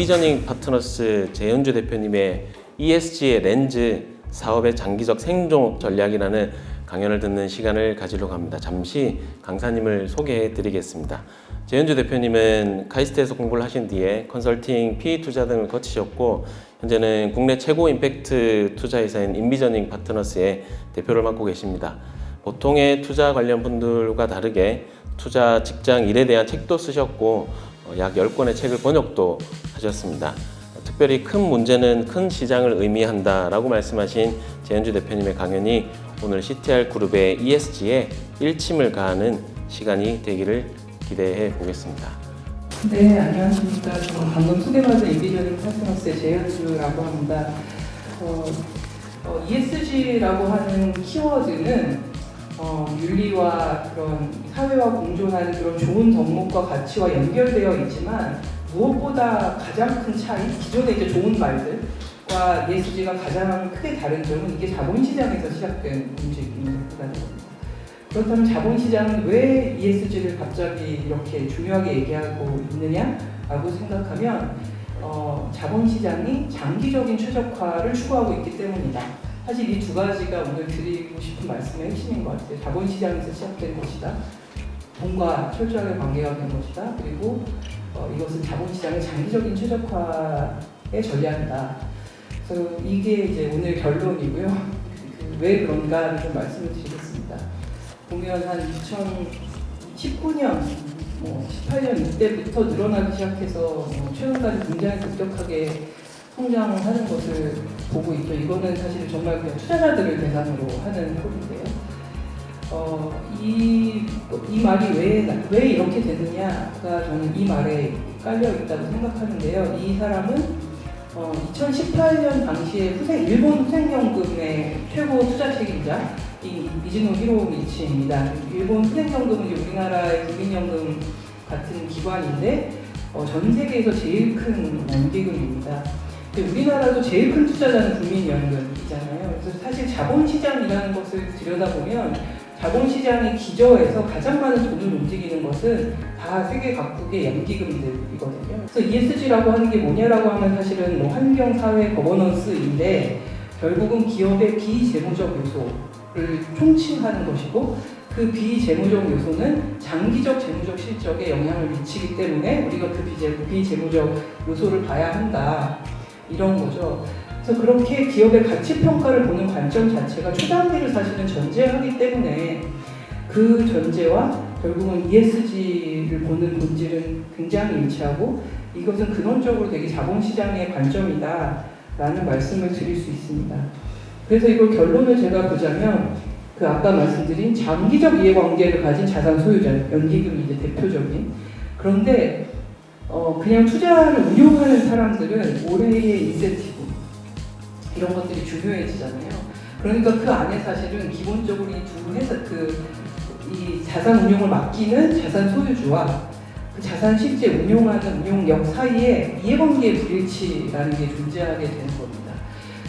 인비저닝 파트너스 재현주 대표님의 ESG의 렌즈 사업의 장기적 생존 전략이라는 강연을 듣는 시간을 가지려고 합니다. 잠시 강사님을 소개해 드리겠습니다. 재현주 대표님은 카이스트에서 공부를 하신 뒤에 컨설팅, PE 투자 등을 거치셨고 현재는 국내 최고 임팩트 투자회사인 인비저닝 파트너스의 대표를 맡고 계십니다. 보통의 투자 관련 분들과 다르게 투자 직장 일에 대한 책도 쓰셨고 약 10권의 책을 번역도 하셨습니다. 특별히 큰 문제는 큰 시장을 의미한다라고 말씀하신 재현주 대표님의 강연이 오늘 CTR 그룹의 ESG에 일침을 가하는 시간이 되기를 기대해 보겠습니다. 네, 안녕하십니까. 저는 방금 소개받은 인비저닝 파트너스의 재현주라고 합니다. ESG라고 하는 키워드는 윤리와 그런 사회와 공존하는 그런 좋은 덕목과 가치와 연결되어 있지만 무엇보다 가장 큰 차이, 기존의 이제 좋은 말들과 ESG가 가장 크게 다른 점은 이게 자본시장에서 시작된 움직임이라는 겁니다. 그렇다면 자본시장은 왜 ESG를 갑자기 이렇게 중요하게 얘기하고 있느냐라고 생각하면 자본시장이 장기적인 최적화를 추구하고 있기 때문이다. 사실 이 두 가지가 오늘 드리고 싶은 말씀의 핵심인 것 같아요. 자본시장에서 시작된 것이다. 돈과 철저하게 관계가 된 것이다. 그리고 이것은 자본시장의 장기적인 최적화의 전략이다. 그래서 이게 이제 오늘 결론이고요. 왜 그런가를 좀 말씀을 드리겠습니다. 보면 한 2019년, 18년 이때부터 늘어나기 시작해서 최근까지 굉장히 급격하게 성장하는 것을 보고 있죠. 이거는 사실 정말 그냥 투자자들을 대상으로 하는 꼴인데요. 이 말이 왜 이렇게 됐느냐가 저는 이 말에 깔려 있다고 생각하는데요. 이 사람은 2018년 당시에 일본 후생연금의 최고 투자 책임자 미즈노 히로미치입니다. 일본 후생연금은 우리나라의 국민연금 같은 기관인데 전 세계에서 제일 큰 연기금입니다. 우리나라도 제일 큰 투자자는 국민연금이잖아요. 그래서 사실 자본시장이라는 것을 들여다보면 자본시장의 기저에서 가장 많은 돈을 움직이는 것은 다 세계 각국의 연기금들이거든요. 그래서 ESG라고 하는 게 뭐냐라고 하면 사실은 환경, 사회, 거버넌스인데 결국은 기업의 비재무적 요소를 총칭하는 것이고 그 비재무적 요소는 장기적 재무적 실적에 영향을 미치기 때문에 우리가 그 비재무적 요소를 봐야 한다. 이런 거죠. 그래서 그렇게 기업의 가치 평가를 보는 관점 자체가 초단기를 사실은 전제하기 때문에 그 전제와 결국은 ESG를 보는 본질은 굉장히 일치하고 이것은 근원적으로 되게 자본시장의 관점이다 라는 말씀을 드릴 수 있습니다. 그래서 이걸 결론을 제가 보자면 아까 말씀드린 장기적 이해관계를 가진 자산 소유자, 연기금이 이제 대표적인. 그런데 그냥 투자를 운용하는 사람들은 올해의 인센티브 이런 것들이 중요해지잖아요. 그러니까 그 안에 사실은 기본적으로 이 두 회사 이 자산 운용을 맡기는 자산 소유주와 그 자산 실제 운용하는 운용력 사이에 이해관계의 불일치라는 게 존재하게 되는 겁니다.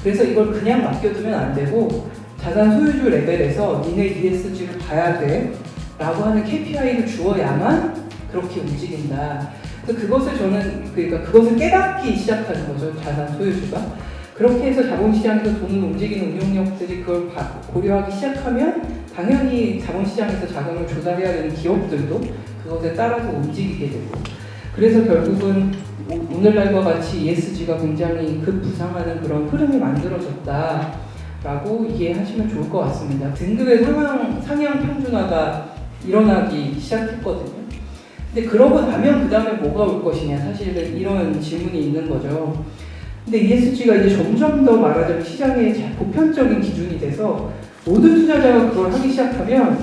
그래서 이걸 그냥 맡겨두면 안 되고 자산 소유주 레벨에서 니네 ESG를 봐야 돼 라고 하는 KPI를 주어야만 그렇게 움직인다. 그래서 그것을 깨닫기 시작하는 거죠. 자산 소유주가. 그렇게 해서 자본시장에서 돈을 움직이는 운용력들이 그걸 고려하기 시작하면 당연히 자본시장에서 자금을 조달해야 되는 기업들도 그것에 따라서 움직이게 되고 그래서 결국은 오늘날과 같이 ESG가 굉장히 급부상하는 그런 흐름이 만들어졌다라고 이해하시면 좋을 것 같습니다. 등급의 상향 평준화가 일어나기 시작했거든요. 근데 그러고 나면 그 다음에 뭐가 올 것이냐 사실은 이런 질문이 있는 거죠. 근데 ESG가 이제 점점 더 말하자면 시장의 보편적인 기준이 돼서 모든 투자자가 그걸 하기 시작하면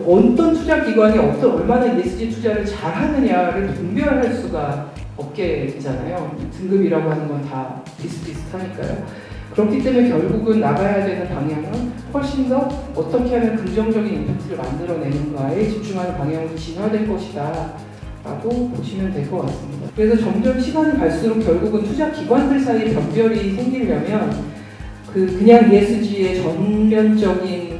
어떤 투자 기관이 얼마나 ESG 투자를 잘 하느냐를 분별할 수가 없게 되잖아요. 등급이라고 하는 건 다 비슷비슷하니까요. 그렇기 때문에 결국은 나가야 되는 방향은 훨씬 더 어떻게 하면 긍정적인 임팩트를 만들어내는가에 집중하는 방향으로 진화될 것이다 라고 보시면 될 것 같습니다. 그래서 점점 시간이 갈수록 결국은 투자 기관들 사이에 변별이 생기려면 그냥 ESG의 전면적인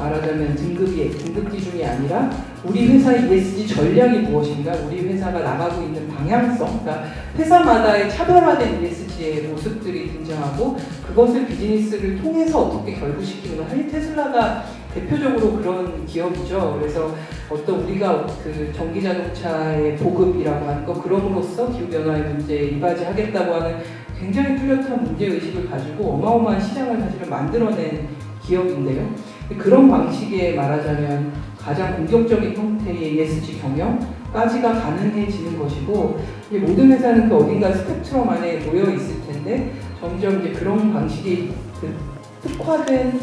말하자면 등급 기준이 아니라 우리 회사의 ESG 전략이 무엇인가, 우리 회사가 나가고 있는 방향성, 그러니까 회사마다의 차별화된 ESG의 모습들이 등장하고 그것을 비즈니스를 통해서 어떻게 결부시키는 거. 테슬라가 대표적으로 그런 기업이죠. 그래서 어떤 우리가 그 전기자동차의 보급이라고 하는 거, 그럼으로써 기후변화의 문제에 이바지하겠다고 하는 굉장히 뚜렷한 문제의식을 가지고 어마어마한 시장을 사실은 만들어낸 기업인데요. 그런 방식의 말하자면 가장 공격적인 형태의 ESG 경영까지가 가능해지는 것이고, 이제 모든 회사는 그 어딘가 스펙트럼 안에 모여 있을 텐데 점점 이제 그런 방식이 그 특화된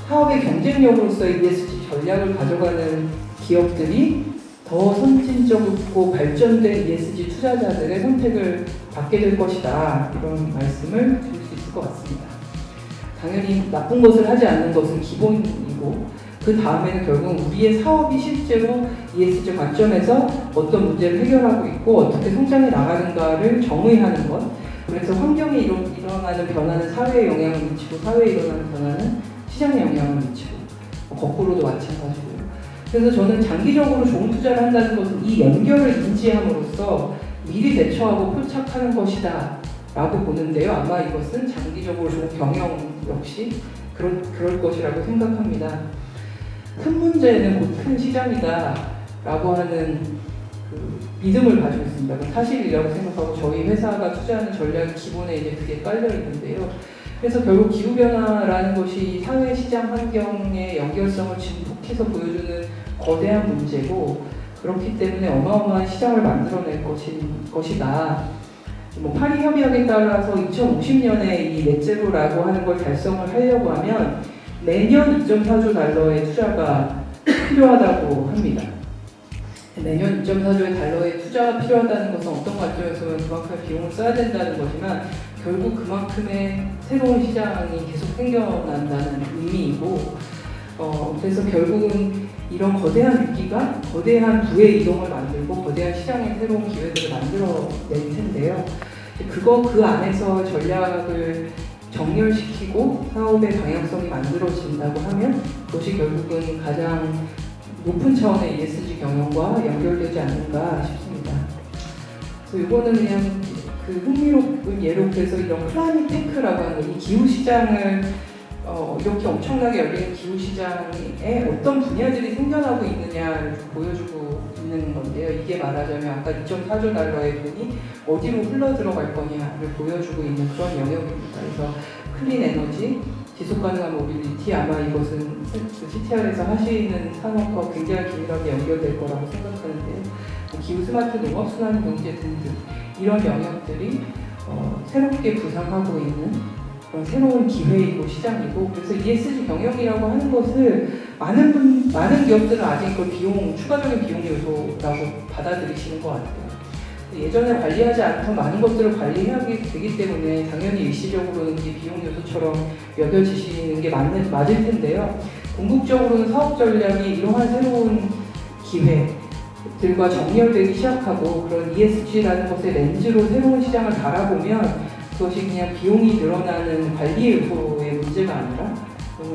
사업의 경쟁력으로서의 ESG 전략을 가져가는 기업들이 더 선진적이고 발전된 ESG 투자자들의 선택을 받게 될 것이다. 이런 말씀을 드릴 수 있을 것 같습니다. 당연히 나쁜 것을 하지 않는 것은 기본이고, 그 다음에는 결국 우리의 사업이 실제로 ESG 관점에서 어떤 문제를 해결하고 있고 어떻게 성장해 나가는가를 정의하는 것. 그래서 환경에 일어나는 변화는 사회에 영향을 미치고, 사회에 일어나는 변화는 시장에 영향을 미치고, 거꾸로도 마찬가지고요. 그래서 저는 장기적으로 좋은 투자를 한다는 것은 이 연결을 인지함으로써 미리 대처하고 포착하는 것이다 라고 보는데요. 아마 이것은 장기적으로 좋은 경영 역시 그럴 것이라고 생각합니다. 큰 문제는 곧 큰 시장이다 라고 하는 그 믿음을 가지고 있습니다. 사실이라고 생각하고 저희 회사가 투자하는 전략 기본에 이제 그게 깔려 있는데요. 그래서 결국 기후변화라는 것이 사회, 시장, 환경의 연결성을 증폭해서 보여주는 거대한 문제고, 그렇기 때문에 어마어마한 시장을 만들어낼 것이다. 뭐 파리 협약에 따라서 2050년에 이 넷제로라고 하는 걸 달성을 하려고 하면 매년 2.4조 달러의 투자가 필요하다고 합니다. 매년 2.4조 달러의 투자가 필요하다는 것은 어떤 관점에서는 그만큼 비용을 써야 된다는 거지만 결국 그만큼의 새로운 시장이 계속 생겨난다는 의미이고, 그래서 결국은 이런 거대한 위기가 거대한 부의 이동을 만들고 거대한 시장의 새로운 기회들을 만들어낼 텐데요. 그 안에서 전략을 정렬시키고 사업의 방향성이 만들어진다고 하면 그것이 결국은 가장 높은 차원의 ESG 경영과 연결되지 않는가 싶습니다. 그래서 이거는 그냥 그 흥미로운 예로, 그래서 이런 클라이밋 테크라고 하는 이 기후 시장을 이렇게 엄청나게 열리는 기후 시장에 어떤 분야들이 생겨나고 있느냐를 보여주고 있는 건데요. 이게 말하자면 아까 2.4조 달러의 돈이 어디로 흘러 들어갈 거냐를 보여주고 있는 그런 영역입니다. 그래서 클린 에너지, 지속 가능한 모빌리티, 아마 이것은 CTR에서 하시는 산업과 굉장히 긴밀하게 연결될 거라고 생각하는데요. 기후 스마트 농업, 순환 경제 등등 이런 영역들이 새롭게 부상하고 있는 그런 새로운 기회이고 시장이고, 그래서 ESG 경영이라고 하는 것을 많은 기업들은 아직 그 추가적인 비용 요소라고 받아들이시는 것 같아요. 예전에 관리하지 않던 많은 것들을 관리해야 되기 때문에 당연히 일시적으로는 이게 비용 요소처럼 여겨지시는 게 맞을 텐데요. 궁극적으로는 사업 전략이 이러한 새로운 기회들과 정렬되기 시작하고 그런 ESG라는 것의 렌즈로 새로운 시장을 바라보면 그것이 그냥 비용이 늘어나는 관리 요소의 문제가 아니라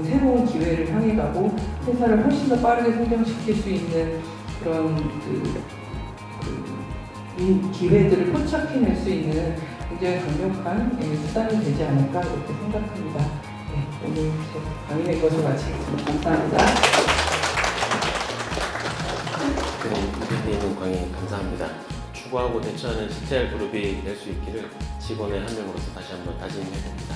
새로운 기회를 향해 가고 회사를 훨씬 더 빠르게 성장시킬 수 있는 그런 기회들을 포착해낼 수 있는 굉장히 강력한 수단이 되지 않을까 이렇게 생각합니다. 네, 오늘 제 강의는 이것을 마치겠습니다. 감사합니다. 네, 대표님 강의 감사합니다. 추구하고 대처하는 CTR 그룹이 될 수 있기를 직원의 한 명으로서 다시 한번 다짐해 봅니다.